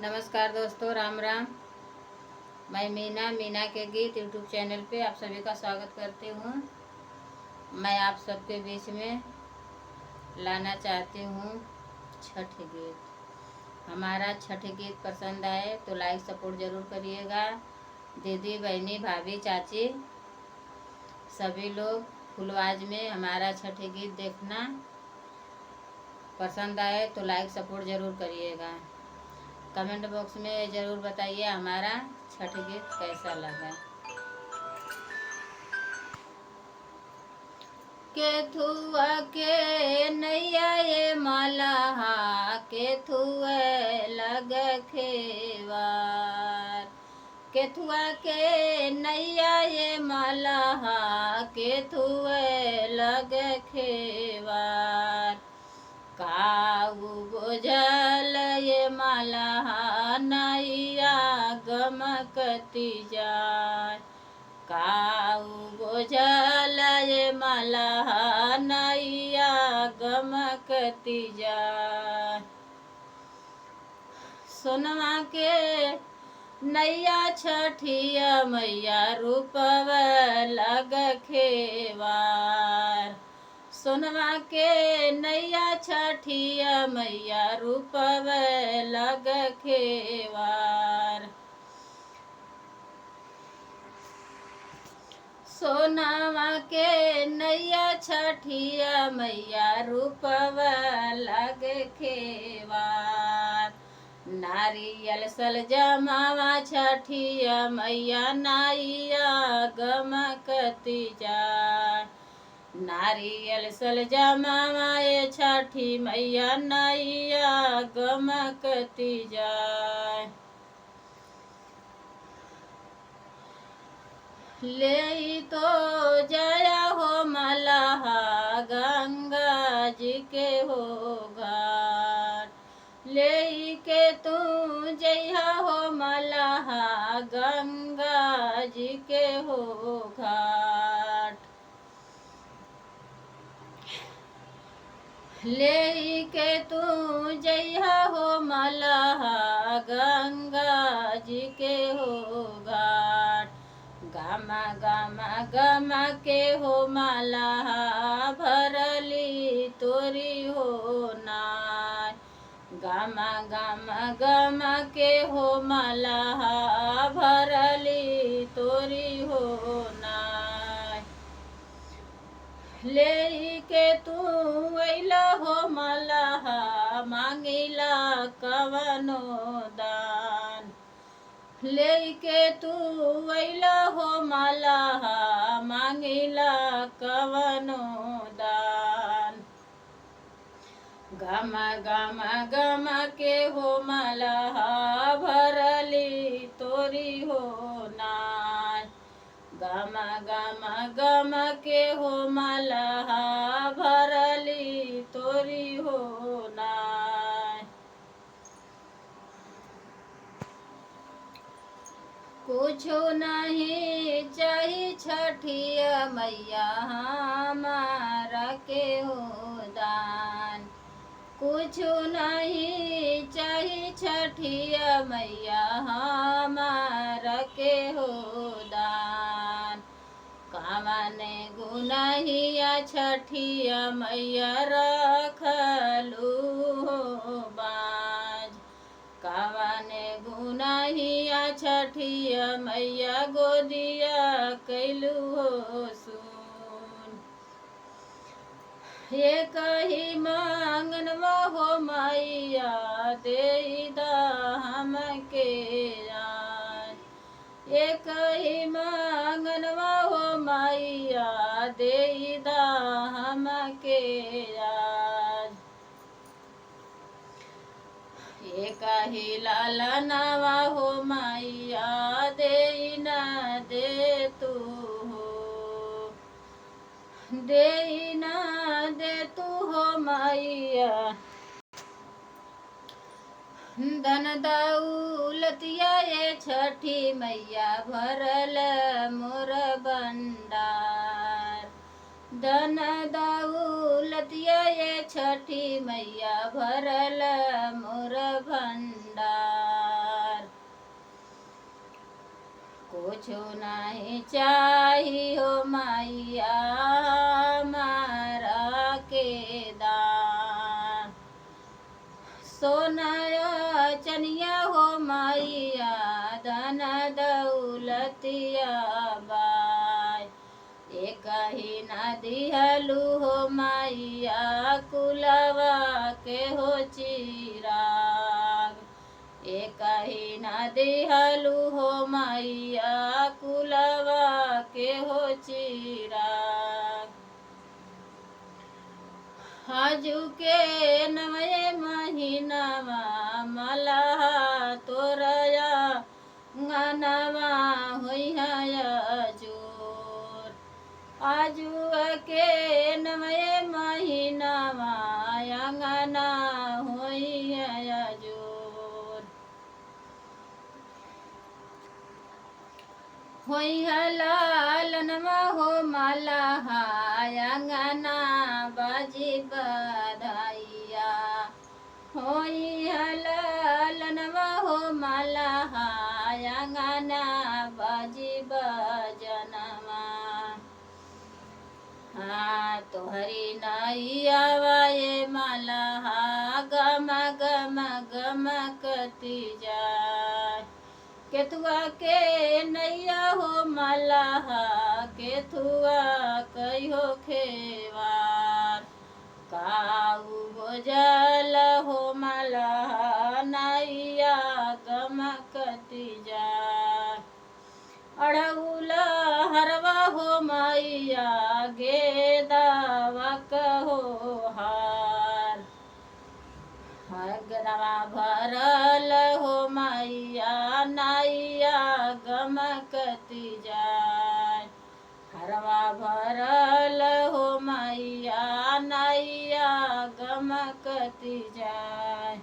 नमस्कार दोस्तों, राम राम। मैं मीना के गीत यूट्यूब चैनल पे आप सभी का स्वागत करती हूँ। मैं आप सबके बीच में लाना चाहती हूँ छठ गीत। हमारा छठ गीत पसंद आए तो लाइक सपोर्ट ज़रूर करिएगा। दीदी, बहनी, भाभी, चाची सभी लोग फुलवाज में हमारा छठ गीत देखना। पसंद आए तो लाइक सपोर्ट ज़रूर करिएगा। कमेंट बॉक्स में ज़रूर बताइए हमारा छठ गीत कैसा लगा। केथुआ के नैया ये मलहा, केथुआ लग खेवार। केथुआ के नैया ये मलहा, केथुआ लग खेवार। काऊ बोझल ये मलहा, नैया गमकती जाय। काऊ बोझल ये मलहा, नैया गमकती जाय। सोनमा के नैया छठिया मैया, रूपव लग खेवार। सोनमा के नैया छठिया मैया, रूपव लग खेवार। सोनमा के नैया छठिया मैया, रूपव लग खेवार। नारियल सल जमावा छठिया मैया, नैया गमकती जाय। नारियल सल जमावा ये छठी मैया, नैया गमकती जाय। ले तो जया हो मलहा, गंगा जी के हो घाट। ले के तू जया हो मलहा, गंगा जी के हो घाट। ले के तू जइहा हो मलहा, गंगा जी के हो घाट। गामा गामा गामा के हो मलहा, भरली तोरी हो नाय। गामा गामा गामा के हो मलहा, भरली तोरी हो नाय। ले के तू अइला हो मलहा, मांगिला कवनो दान। ले के तू अइला हो मलहा, मांगिला कवनो दान। गमा गमा गमा के हो मलहा, भरली तोरी हो नाय। गमा गमा गमा के हो मलहा, भरली तोरी हो नाय। कुछो नहीं चाही छठिया मैया, हमारा के हो दान। कुछो नहीं चाही छठिया मैया, हमारा के हो दान। कामने गुनहिया छठिया मैया, रखलू हो बाज। कामने गुनहिया छठिया मैया, गोदिया कैलू हो सुन। ये कही मांगनवा हो मैया, दे दा हमके आज। ये कही मांगनवा हो मैया, दे दा हमके आज। ये कही लालनवा हो मैया, दे न दे तू हो। दे न दे तू हो मैया। धन दौलतिया ये छठी मैया, भरल मोर भंडार। धन दौलतिया ये छठी मैया, भरल मोर भंडार। कुछ नहीं चाही हो मैया हमारा के दान। सोना चनिया हो मैया धन दौलतिया बाय। एक ही न दिहलू हो मैया कुलवा के हो चिराग। एक ही न दिहलू हो मैया कुलवा के हो चिराग। हाजू के नवे महीनावा मलहा तोरया nganawa होई है जोर। आजू के नवे महीनावा अंगना होई है जोर। होई है लालनवा हो मलहा अंगना बाजी बधाइया। होई है लालनवा हो मलहा अंगना बाजी बजनवा। हाँ तोहरी नैया ये मलहा गम गम गम कती जाय। केथुआ के नैया हो मलहा केथुआ कहियो खेवार। काऊ भोजल हो मलहा नैया गमकती जाय। अड़हुला हरवा हो मैया गेदावा कहो हार। हरगनवा भरल हो मैया नैया गमकती जाय। हरवा भरल हो मैया नैया गमकती जाय।